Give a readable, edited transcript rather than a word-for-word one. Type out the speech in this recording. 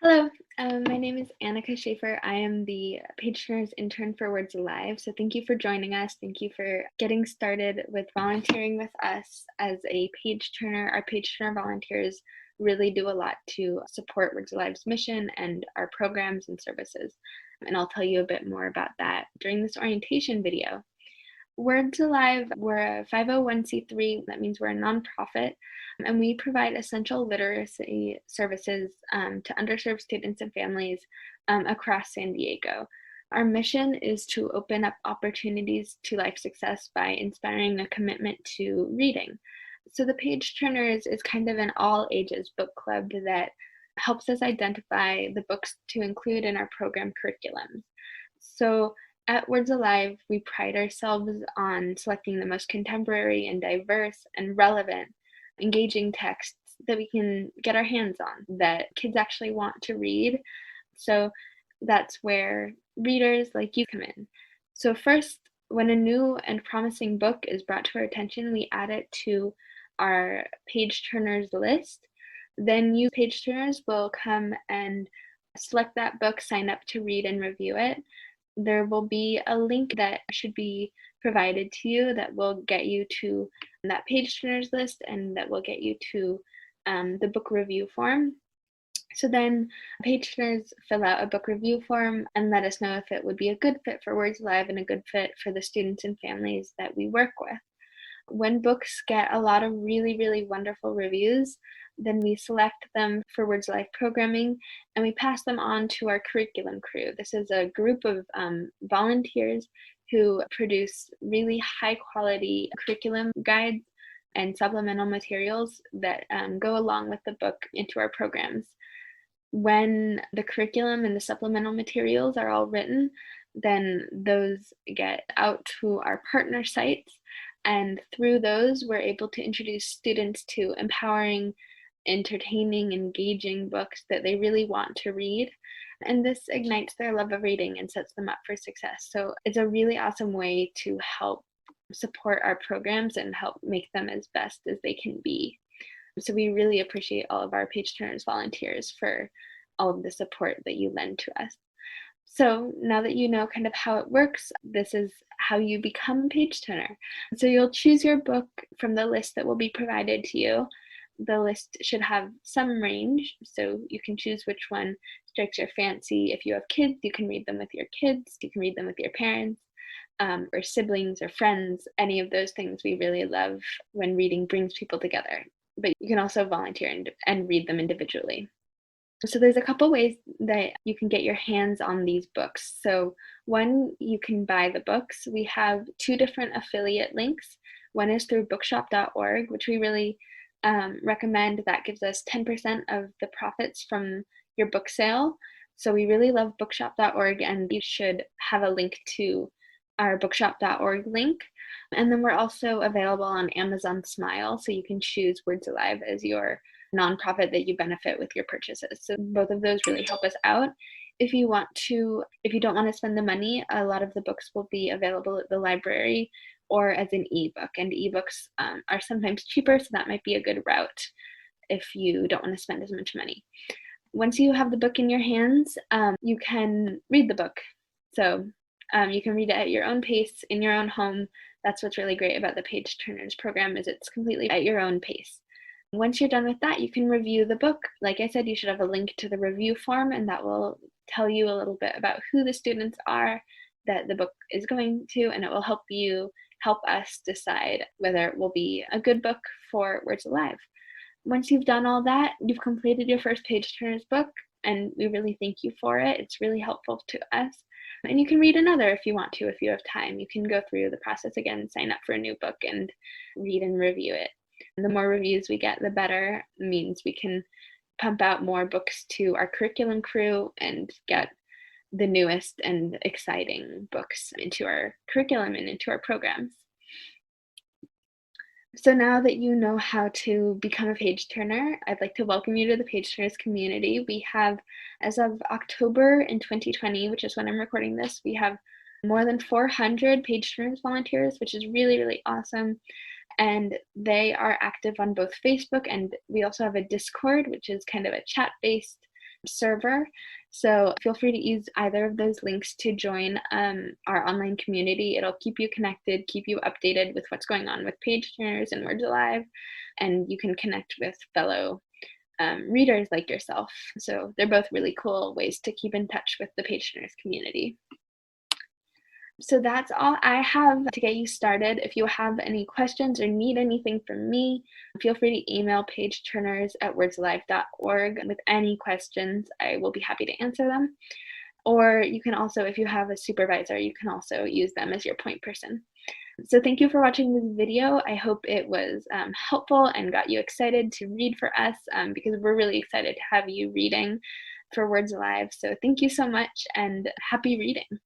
Hello, my name is Annika Schaefer. I am the Page Turners intern for Words Alive. So thank you for joining us. Thank you for getting started with volunteering with us as a page turner. Our page turner volunteers really do a lot to support Words Alive's mission and our programs and services. And I'll tell you a bit more about that during this orientation video. Words Alive, we're a 501c3, that means we're a nonprofit, and we provide essential literacy services to underserved students and families across San Diego. Our mission is to open up opportunities to life success by inspiring a commitment to reading. So the Page Turners is kind of an all ages book club that helps us identify the books to include in our program curriculums. So at Words Alive, we pride ourselves on selecting the most contemporary and diverse and relevant, engaging texts that we can get our hands on, that kids actually want to read. So that's where readers like you come in. So, first, when a new and promising book is brought to our attention, we add it to our page turners list. Then you page turners will come and select that book, sign up to read and review it. There will be a link that should be provided to you that will get you to that page turners list and that will get you to the book review form. So then page turners fill out a book review form and let us know if it would be a good fit for Words Live and a good fit for the students and families that we work with. When books get a lot of really, really wonderful reviews, then we select them for Words Life programming and we pass them on to our curriculum crew. This is a group of volunteers who produce really high quality curriculum guides and supplemental materials that go along with the book into our programs. When the curriculum and the supplemental materials are all written, then those get out to our partner sites. And through those, we're able to introduce students to empowering, entertaining, engaging books that they really want to read. And this ignites their love of reading and sets them up for success. So it's a really awesome way to help support our programs and help make them as best as they can be. So we really appreciate all of our page turners volunteers for all of the support that you lend to us. So now that you know kind of how it works, this is how you become a page turner. So you'll choose your book from the list that will be provided to you. The list should have some range, so you can choose which one strikes your fancy. If you have kids, you can read them with your kids, you can read them with your parents, or siblings or friends. Any of those things we really love when reading brings people together. But you can also volunteer and read them individually. So there's a couple ways that you can get your hands on these books. So one, you can buy the books. We have two different affiliate links. One is through bookshop.org, which we really recommend. That gives us 10% of the profits from your book sale. So we really love bookshop.org, and you should have a link to our bookshop.org link. And then we're also available on Amazon Smile, so you can choose Words Alive as your nonprofit that you benefit with your purchases. So both of those really help us out. If you don't want to spend the money, a lot of the books will be available at the library or as an ebook. And ebooks are sometimes cheaper, so that might be a good route if you don't want to spend as much money. Once you have the book in your hands, you can read the book. So you can read it at your own pace in your own home. That's what's really great about the Page Turners program, is it's completely at your own pace. Once you're done with that, you can review the book. Like I said, you should have a link to the review form, and that will tell you a little bit about who the students are that the book is going to, and it will help us decide whether it will be a good book for Words Alive. Once you've done all that, you've completed your first Page Turners book, and we really thank you for it. It's really helpful to us. And you can read another if you want to, if you have time. You can go through the process again, sign up for a new book, and read and review it. And the more reviews we get, the better. It means we can pump out more books to our curriculum crew and get the newest and exciting books into our curriculum and into our programs. So now that you know how to become a page turner, I'd like to welcome you to the Page Turners community. We have, as of October in 2020, which is when I'm recording this, we have more than 400 Page Turners volunteers, which is really, really awesome. And they are active on both Facebook, and we also have a Discord, which is kind of a chat-based server. So feel free to use either of those links to join our online community. It'll keep you connected, keep you updated with what's going on with Page Turners and Words Alive, and you can connect with fellow readers like yourself. So they're both really cool ways to keep in touch with the Page Turners community. So that's all I have to get you started. If you have any questions or need anything from me, feel free to email pageturners@wordsalive.org with any questions. I will be happy to answer them. Or you can also, if you have a supervisor, you can also use them as your point person. So thank you for watching this video. I hope it was helpful and got you excited to read for us because we're really excited to have you reading for Words Alive. So thank you so much and happy reading.